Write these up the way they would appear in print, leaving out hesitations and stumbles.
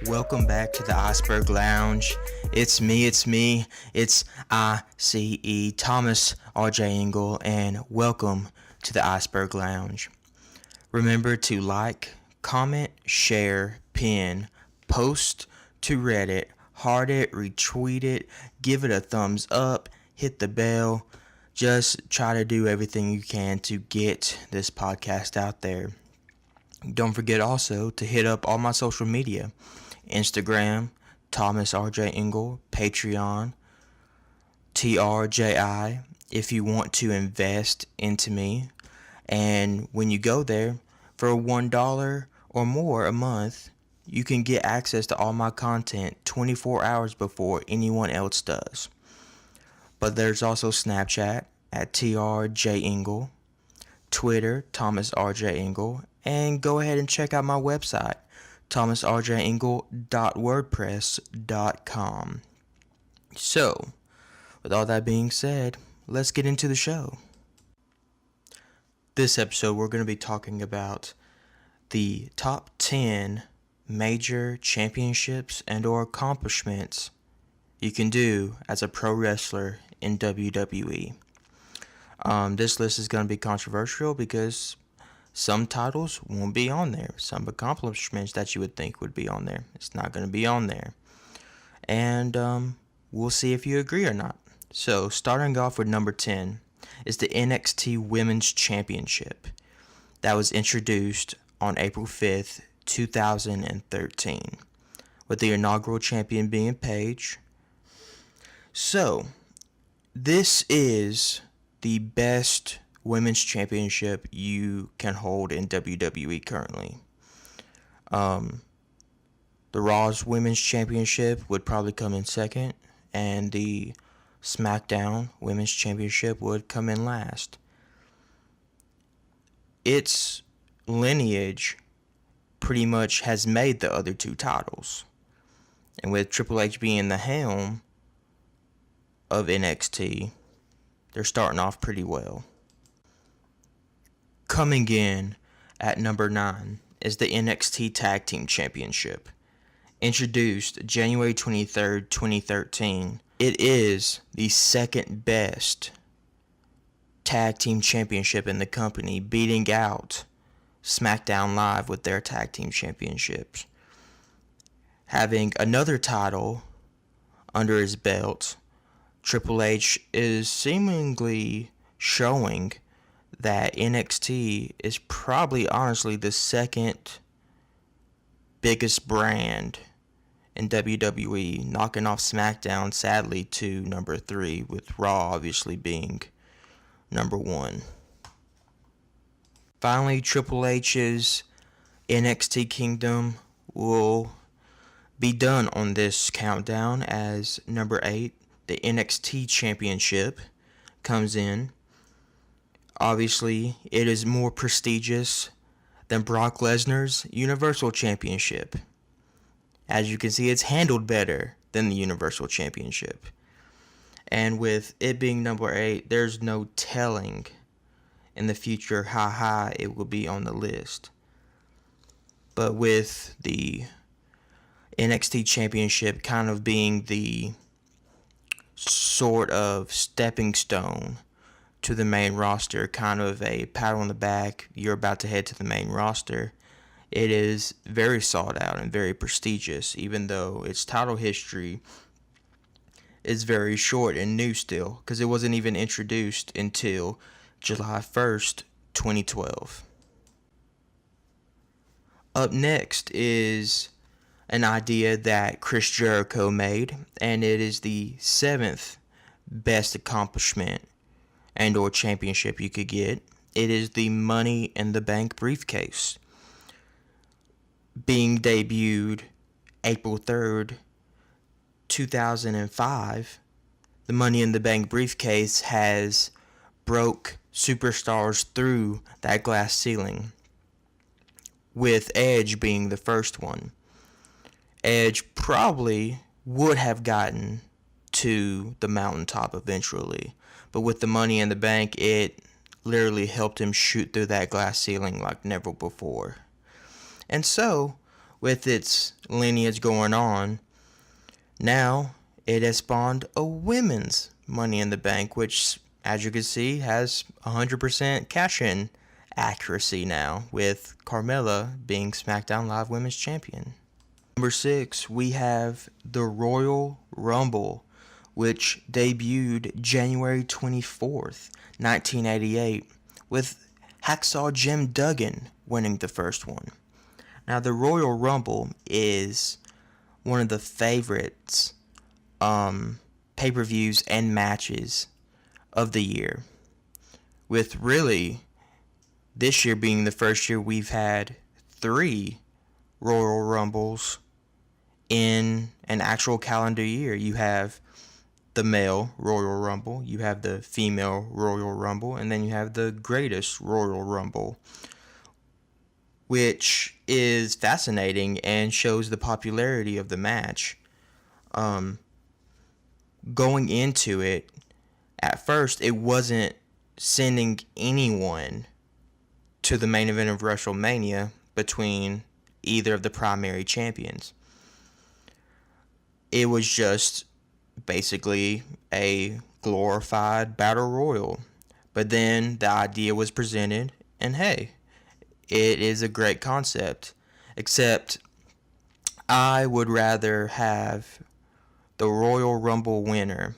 welcome back to the Iceberg Lounge. It's me, it's ICE, Thomas R.J. Engel, and welcome to the Iceberg Lounge. Remember to like, comment, share, pin, post to Reddit, heart it, retweet it, give it a thumbs up, hit the bell. Just try to do everything you can to get this podcast out there. Don't forget also to hit up all my social media. Instagram, Thomas R.J. Engel, Patreon, TRJI, if you want to invest into me. And when you go there, for $1 or more a month, you can get access to all my content 24 hours before anyone else does. But there's also Snapchat at TRJ Engel, Twitter, Thomas R.J. Engel, and go ahead and check out my website, thomasrjengel.wordpress.com. So, with all that being said, let's get into the show. This episode, we're going to be talking about the top 10 major championships and or accomplishments you can do as a pro wrestler in WWE. This list is going to be controversial because some titles won't be on there. Some accomplishments that you would think would be on there, it's not going to be on there. And we'll see if you agree or not. So, starting off with number 10 is the NXT Women's Championship that was introduced on April 5th, 2013, with the inaugural champion being Paige. So, this is the best women's championship you can hold in WWE currently. The Raw's Women's Championship would probably come in second, and the SmackDown Women's Championship would come in last. Its lineage pretty much has made the other two titles. And with Triple H being the helm of NXT, they're starting off pretty well. Coming in at number 9 is the NXT Tag Team Championship. Introduced January 23rd, 2013, it is the second best tag team championship in the company, beating out SmackDown Live with their tag team championships. Having another title under his belt, Triple H is seemingly showing that NXT is probably honestly the second biggest brand in WWE, knocking off SmackDown sadly to number 3, with Raw obviously being number 1. Finally, Triple H's NXT Kingdom will be done on this countdown as number 8, the NXT Championship, comes in. Obviously, it is more prestigious than Brock Lesnar's Universal Championship. As you can see, it's handled better than the Universal Championship. And with it being number 8, there's no telling in the future how high it will be on the list. But with the NXT Championship kind of being the sort of stepping stone to the main roster, kind of a pat on the back, you're about to head to the main roster, it is very sought out and very prestigious, even though its title history is very short and new still, because it wasn't even introduced until July 1st, 2012. Up next is an idea that Chris Jericho made, and it is the 7th best accomplishment and or championship you could get. It is the Money in the Bank briefcase. Being debuted April 3rd, 2005, the Money in the Bank briefcase has broke superstars through that glass ceiling, with Edge being the first one. Edge probably would have gotten to the mountaintop eventually, but with the Money in the Bank, it literally helped him shoot through that glass ceiling like never before. And so, with its lineage going on, now it has spawned a women's Money in the Bank, which, as you can see, has 100% cash-in accuracy now, with Carmella being SmackDown Live Women's Champion. Number 6, we have the Royal Rumble, which debuted January 24th, 1988, with Hacksaw Jim Duggan winning the first one. Now, the Royal Rumble is one of the favorites pay-per-views and matches of the year, with really this year being the first year we've had 3 Royal Rumbles in an actual calendar year. You have the male Royal Rumble, you have the female Royal Rumble, and then you have the greatest Royal Rumble, which is fascinating and shows the popularity of the match. Going into it, at first, it wasn't sending anyone to the main event of WrestleMania between either of the primary champions. It was just basically a glorified battle royal. But then the idea was presented, and hey, it is a great concept. Except I would rather have the Royal Rumble winner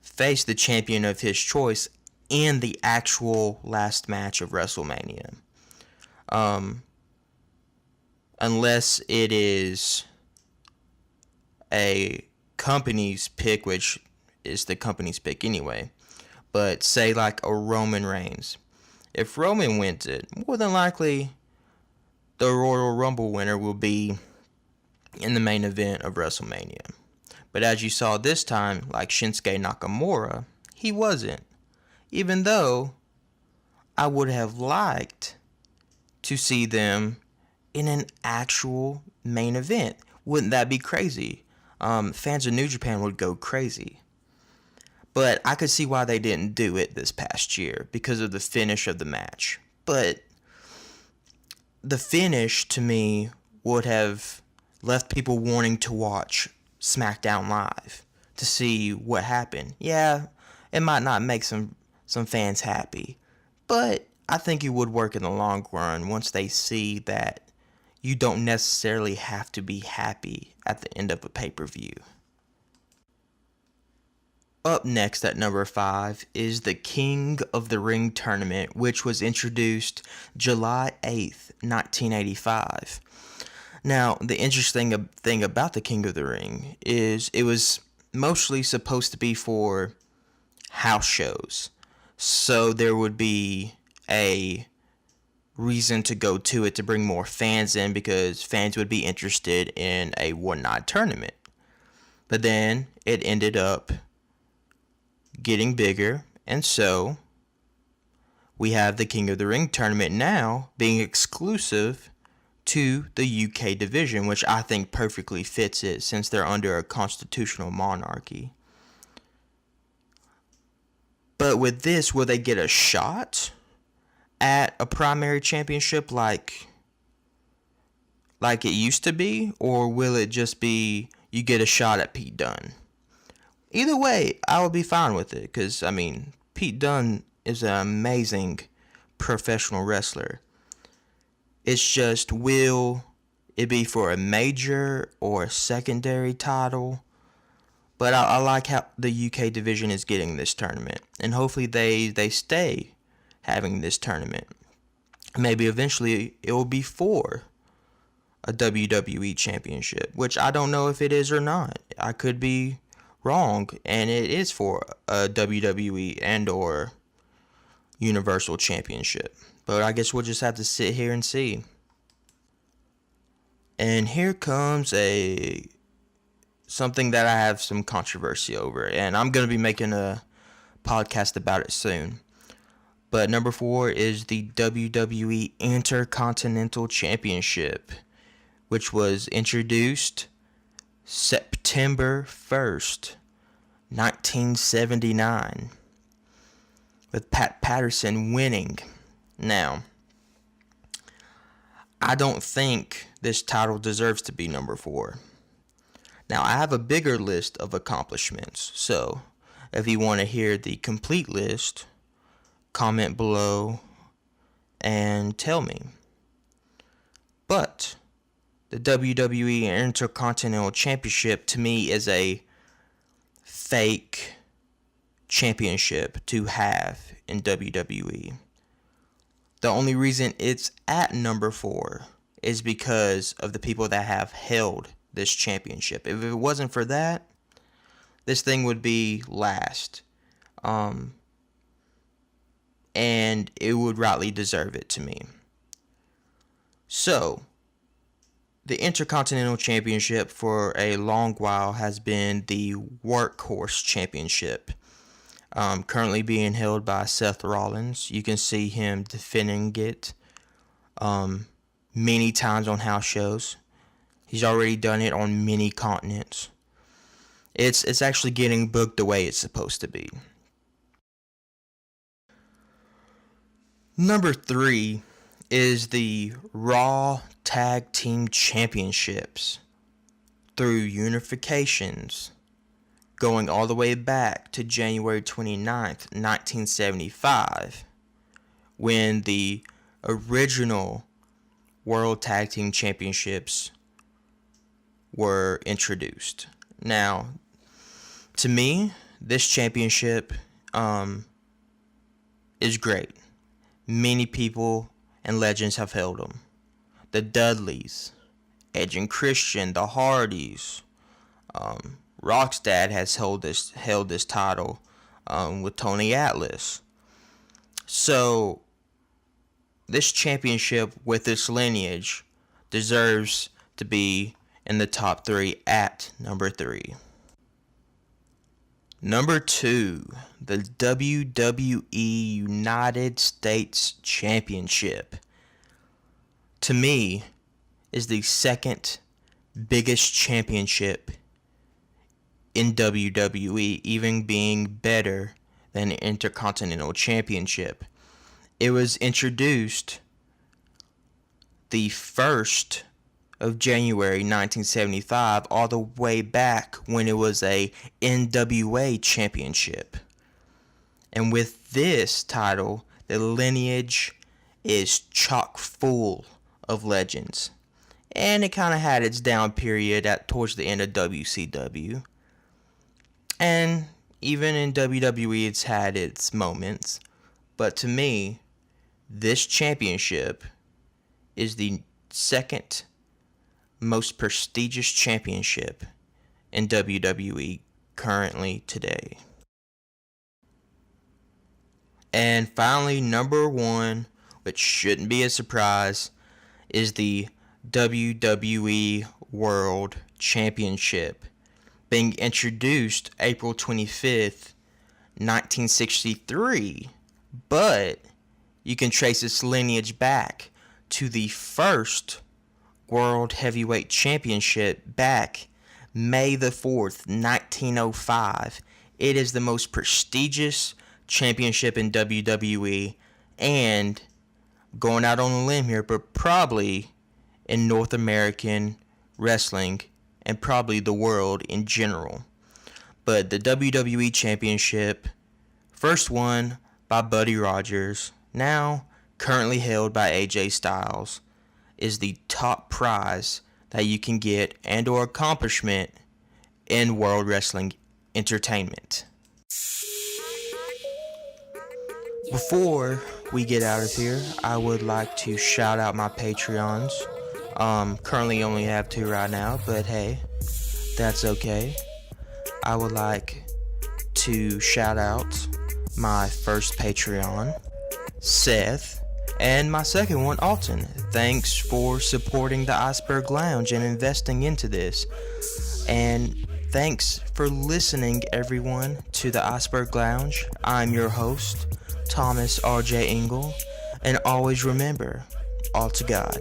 face the champion of his choice in the actual last match of WrestleMania. Unless it is a company's pick, which is the company's pick anyway. But say like a Roman Reigns. If Roman wins it, more than likely the Royal Rumble winner will be in the main event of WrestleMania. But as you saw this time, like Shinsuke Nakamura, he wasn't. Even though I would have liked to see them in an actual main event. Wouldn't that be crazy? Fans of New Japan would go crazy. But I could see why they didn't do it this past year, because of the finish of the match. But the finish, to me, would have left people wanting to watch SmackDown Live to see what happened. Yeah, it might not make some fans happy, but I think it would work in the long run once they see that you don't necessarily have to be happy at the end of a pay-per-view. Up next at number 5 is the King of the Ring tournament, which was introduced July 8th, 1985. Now, the interesting thing about the King of the Ring is it was mostly supposed to be for house shows. So there would be a reason to go to it to bring more fans in, because fans would be interested in a one-night tournament. But then it ended up getting bigger, and so we have the King of the Ring tournament now being exclusive to the UK division, which I think perfectly fits it since they're under a constitutional monarchy. But with this, will they get a shot at a primary championship like it used to be, or will it just be you get a shot at Pete Dunne? Either way, I would be fine with it, because, I mean, Pete Dunne is an amazing professional wrestler. It's just, will it be for a major or a secondary title? But I like how the UK division is getting this tournament, and hopefully they stay having this tournament. Maybe eventually it will be for a WWE championship, which I don't know if it is or not. I could be wrong, and it is for a WWE and or Universal Championship. But I guess we'll just have to sit here and see. And here comes something that I have some controversy over, and I'm going to be making a podcast about it soon. But number 4 is the WWE Intercontinental Championship, which was introduced September 1st, 1979, with Pat Patterson winning. Now, I don't think this title deserves to be number 4. Now, I have a bigger list of accomplishments, so if you want to hear the complete list, comment below and tell me. But the WWE Intercontinental Championship to me is a fake championship to have in WWE. The only reason it's at number 4 is because of the people that have held this championship. If it wasn't for that, this thing would be last. And it would rightly deserve it to me. So, the Intercontinental Championship for a long while has been the Workhorse Championship. Currently being held by Seth Rollins. You can see him defending it many times on house shows. He's already done it on many continents. It's actually getting booked the way it's supposed to be. Number 3 is the Raw Tag Team Championships through unifications, going all the way back to January 29th, 1975, when the original World Tag Team Championships were introduced. Now, to me, this championship is great. Many people and legends have held them. The Dudleys, Edge and Christian, the Hardys, Rock's dad has held this title with Tony Atlas. So this championship with its lineage deserves to be in the top 3 at number 3. Number 2, the WWE United States Championship, to me, is the second biggest championship in WWE, even being better than the Intercontinental Championship. It was introduced the 1st of January 1975, all the way back when it was a NWA championship. And with this title, the lineage is chock full of legends. And it kind of had its down period towards the end of WCW. And even in WWE, it's had its moments. But to me, this championship is the second most prestigious championship in WWE currently today. And finally, number 1, which shouldn't be a surprise, is the WWE World Championship, being introduced April 25th, 1963, but you can trace its lineage back to the first World Heavyweight Championship back May the 4th, 1905. It is the most prestigious championship in WWE, and going out on a limb here, but probably in North American wrestling and probably the world in general. But the WWE Championship, first won by Buddy Rogers, now currently held by AJ Styles, is the top prize that you can get and or accomplishment in World Wrestling Entertainment. Before we get out of here, I would like to shout out my Patreons. Currently only have 2 right now, but hey, that's okay. I would like to shout out my first Patreon, Seth, and my second one, Alton. Thanks for supporting the Iceberg Lounge and investing into this. And thanks for listening, everyone, to the Iceberg Lounge. I'm your host, Thomas R.J. Ingle. And always remember, all to God.